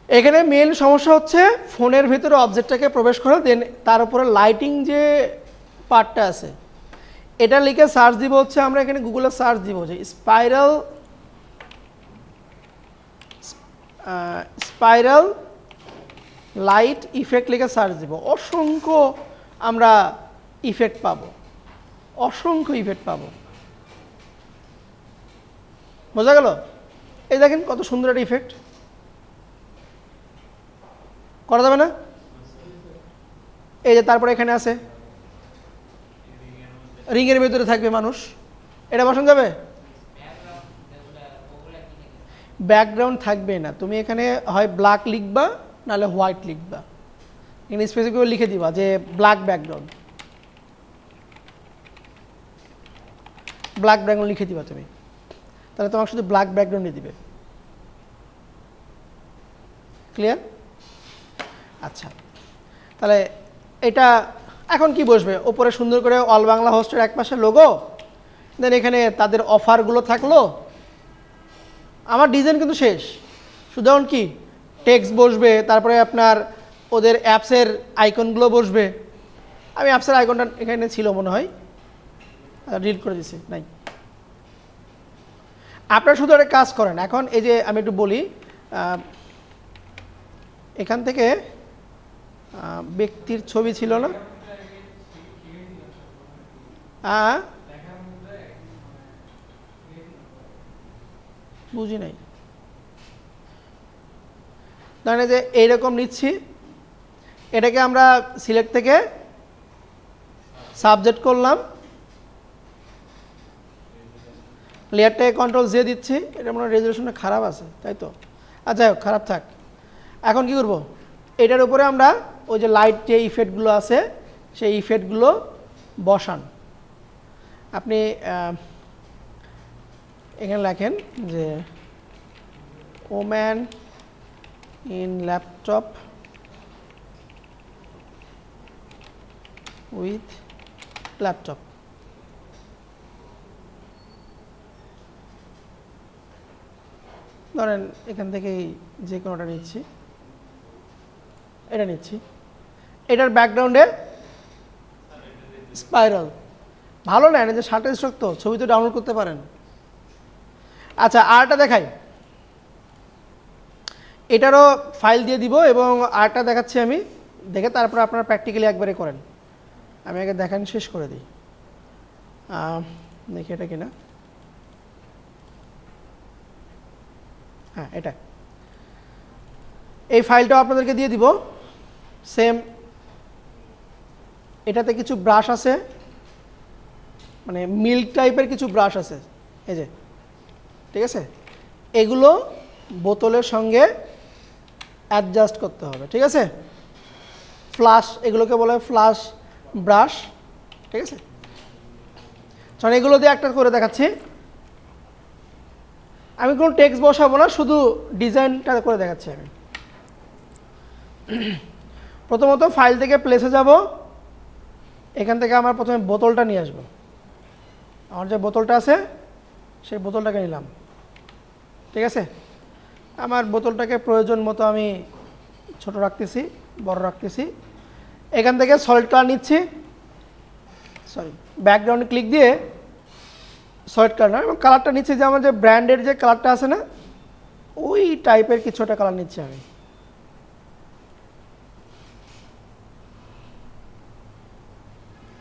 S1: এখানে মেন সমস্যা হচ্ছে ফোনের ভিতরে অবজেক্টটাকে প্রবেশ করে দেন তার উপরে লাইটিং যে পার্টটা আছে এটা লিখে সার্চ দিব হচ্ছে আমরা এখানে গুগলে সার্চ দিব যে স্পাইরাল লাইট ইফেক্ট লিখে সার্চ দিব, অসংখ্য আমরা ইফেক্ট পাবো, অসংখ্য ইফেক্ট পাবো। বোঝা গেল? এই দেখেন কত সুন্দর একটা ইফেক্ট, করা যাবে না? এই যে তারপরে এখানে আছে রিংয়ের ভিতরে থাকবে মানুষ, এটা বসানো যাবে? ব্যাকগ্রাউন্ড থাকবে না, তুমি এখানে হয় ব্ল্যাক লিখবা নাহলে হোয়াইট লিখবা, এখানে স্পেসিফিক লিখে দিবা যে ব্ল্যাক ব্যাকগ্রাউন্ড, ব্ল্যাক ব্যাকগ্রাউন্ড লিখে দিবা তুমি, তাহলে তোমাকে শুধু ব্ল্যাক ব্যাকগ্রাউন্ডই দিবে। ক্লিয়ার? আচ্ছা, তাহলে এটা এখন কি বসবে? ওপরে সুন্দর করে অল বাংলা হোস্টের এক পাশে লোগো, দেন এখানে তাদের অফারগুলো থাকলো। আমার ডিজাইন কিন্তু শেষ, শুধু এখন কি টেক্সট বসবে, তারপরে আপনার ওদের অ্যাপসের আইকনগুলো বসবে। আমি অ্যাপসের আইকনটা এখানে ছিল মনে হয়, ডিলিট করে দিছি, নাই। আপনারা শুধু একটা কাজ করেন, এখন এই যে আমি একটু বলি, এখান থেকে ব্যক্তির ছবি ছিল না, বুঝি নাই, ধরেন যে এইরকম নিচ্ছি, এটাকে আমরা সিলেক্ট থেকে সাবজেক্ট করলাম, লেয়ারটাকে কন্ট্রোল জে দিচ্ছি, এটা মনে হয় রেজলিউশনটা খারাপ আছে, তাই তো? আচ্ছা খারাপ থাক। এখন কি করব? এটার উপরে আমরা ওই যে লাইট যে ইফেক্টগুলো আছে সেই ইফেক্টগুলো বসান। আপনি এখানে লেখেন যে woman in laptop with laptop, ধরেন এখান থেকেই যে কোনোটা নিচ্ছি, এটা নিচ্ছি, এটার ব্যাকগ্রাউন্ডে স্পাইরাল, ভালো না? যে শার্টের স্টক তো, ছবি তো ডাউনলোড করতে পারেন। আচ্ছা আরটা দেখাই, এটারও ফাইল দিয়ে দিব এবং আরটা দেখাচ্ছি আমি, দেখে তারপর আপনারা প্র্যাকটিক্যালি একবারে করেন। আমি আগে দেখান শেষ করে দিই, দেখি এটা কিনা, হ্যাঁ এটা, এই ফাইলটাও আপনাদেরকে দিয়ে দিব। সেম এটাতে কিছু ব্রাশ আছে, মানে মিল্ক টাইপের কিছু ব্রাশ আছে, এই যে, ঠিক আছে? এগুলো বোতলের সঙ্গে অ্যাডজাস্ট করতে হবে, ঠিক আছে? ফ্লাশ, এগুলোকে বলা হয় ফ্লাশ ব্রাশ, ঠিক আছে? চল এগুলো দিয়ে একটা করে দেখাচ্ছি। আমি কোনো টেক্সট বসাবো না, শুধু ডিজাইনটা করে দেখাচ্ছি আমি। প্রথমত ফাইল থেকে প্লেসে যাব, এখান থেকে আমার প্রথমে বোতলটা নিয়ে আসবো, আমার যে বোতলটা আছে সেই বোতলটাকে নিলাম, ঠিক আছে? আমার বোতলটাকে প্রয়োজন মতো আমি ছোট রাখতেছি, বড় রাখতেছি। এখান থেকে সলিড কালার নিচ্ছি, সরি ব্যাকগ্রাউন্ডে ক্লিক দিয়ে সলিড কালার, এবং কালারটা নিচ্ছি যে আমার যে ব্র্যান্ডের যে কালারটা আছে না, ওই টাইপের কিছু একটা কালার নিচ্ছি আমি।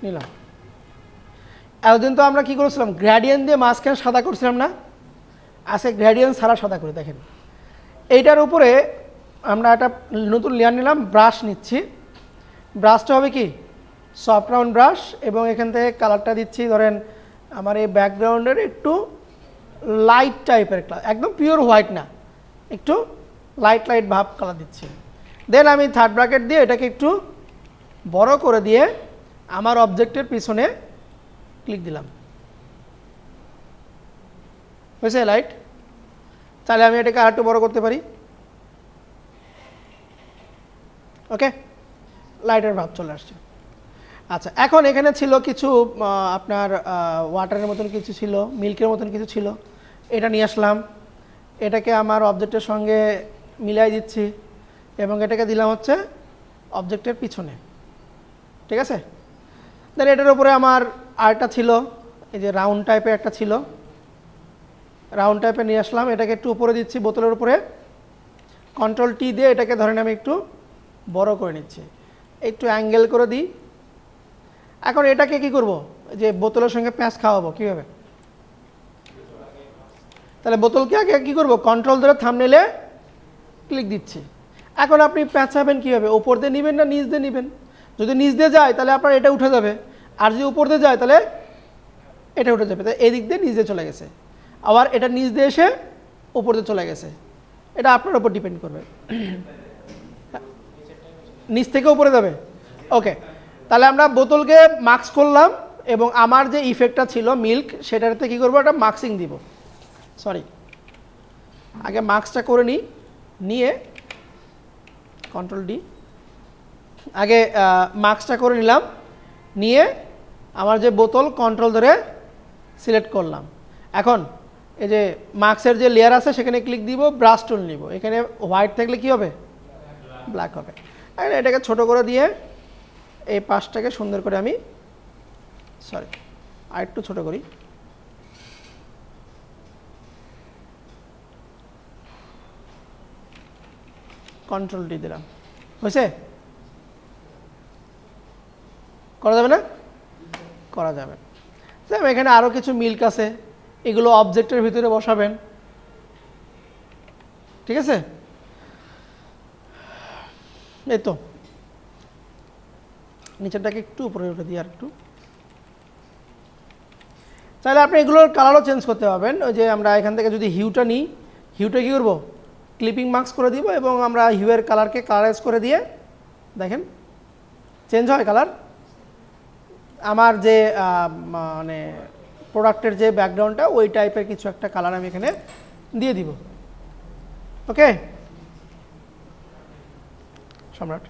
S1: নিলাম। এতদিন তো আমরা কি করেছিলাম, গ্রেডিয়েন্ট দিয়ে মাঝখানে সাদা করছিলাম না, আজকে গ্রেডিয়েন্ট ছাড়া সাদা করে দেখেন। এইটার উপরে আমরা একটা নতুন লেয়ার নিলাম, ব্রাশ নিচ্ছি। ব্রাশটা হবে কি সফট রাউন্ড ব্রাশ, এবং এখান থেকে কালারটা দিচ্ছি, ধরেন আমার এই ব্যাকগ্রাউন্ডের একটু লাইট টাইপের কালার, একদম পিওর হোয়াইট না, একটু লাইট লাইট ভাব কালার দিচ্ছি। দেন আমি থার্ড ব্র্যাকেট দিয়ে এটাকে একটু বড় করে দিয়ে আমার অবজেক্টের পিছনে ক্লিক দিলাম, হয়েছে লাইট। তাহলে আমি এটাকে আরেকটু বড় করতে পারি, ওকে, লাইটের ভাব চলে আসছে। আচ্ছা এখন এখানে ছিল কিছু আপনার ওয়াটারের মতন কিছু ছিল, মিল্কের মতন কিছু ছিল, এটা নিয়ে আসলাম, এটাকে আমার অবজেক্টের সঙ্গে মিলাই দিচ্ছি। এবং এটাকে দিলাম হচ্ছে অবজেক্টের পিছনে, ঠিক আছে। দেন এটার উপরে আমার আরেকটা ছিল, এই যে রাউন্ড টাইপের একটা ছিল, রাউন্ড টাইপে নিয়ে আসলাম, এটাকে একটু উপরে দিচ্ছি বোতলের উপরে, কন্ট্রোল টি দিয়ে এটাকে ধরেন আমি একটু বড় করে নিচ্ছি, একটু অ্যাঙ্গেল করে দিই। এখন এটাকে কি করব, যে বোতলের সঙ্গে প্যাঁচ খাওয়াবো কীভাবে, তাহলে বোতলকে আগে কী করবো, কন্ট্রোল ধরে থাম্বনেইলে ক্লিক দিচ্ছি। এখন আপনি প্যাঁচাবেন কীভাবে, উপর দিয়ে নেবেন না নিচ দিয়ে নেবেন, যদি নিচ দিয়ে যায় তাহলে আপনার এটা উঠে যাবে, আর যদি উপর দিয়ে যায় তাহলে এটা উঠে যাবে, তাই এদিক দিয়ে নিচ দিয়ে চলে গেছে, আবার এটা নিচ দিয়ে এসে উপর দিয়ে চলে গেছে, এটা আপনার উপর ডিপেন্ড করবে। নিচ থেকে উপরে যাবে, ওকে। তাহলে আমরা বোতলকে মাস্ক করলাম এবং আমার যে ইফেক্টটা ছিল মিল্ক, সেটাতে কী করবো, একটা মাস্কিং দিব, সরি আগে মাস্কটা করে নিই, নিয়ে কন্ট্রোল ডি, আগে মাস্কটা করে নিলাম, নিয়ে আমার যে বোতল কন্ট্রোল ধরে সিলেক্ট করলাম। এখন এই যে মাস্কের যে লেয়ার আছে সেখানে ক্লিক দিব, ব্রাশ টুল নিব, এখানে হোয়াইট থাকলে কি হবে, ব্ল্যাক হবে। আর এটাকে ছোট করে দিয়ে এই পাশটাকে সুন্দর করে আমি, সরি আর একটু ছোট করি, কন্ট্রোল ডি দিলাম, হয়েছে, করা যাবে না, করা যাবে। এখানে আরও কিছু মিল্ক আছে, এগুলো অবজেক্টের ভিতরে বসাবেন, ঠিক আছে। এই তো নিচেরটাকে একটু উপরে উঠে দিই, আর একটু, তাহলে আপনি এগুলোর কালারও চেঞ্জ করতে পারবেন। ওই যে আমরা এখান থেকে যদি হিউটা নিই, হিউটা কী করবো, ক্লিপিং মাস্ক করে দিব এবং আমরা হিউয়ের কালারকে কালারাইজ করে দিয়ে দেখেন চেঞ্জ হয় কালার। আমার যে মানে প্রোডাক্টের যে ব্যাকগ্রাউন্ডটা ওই টাইপের কিছু একটা কালার আমি এখানে দিয়ে দিব, ওকে সম্রাট।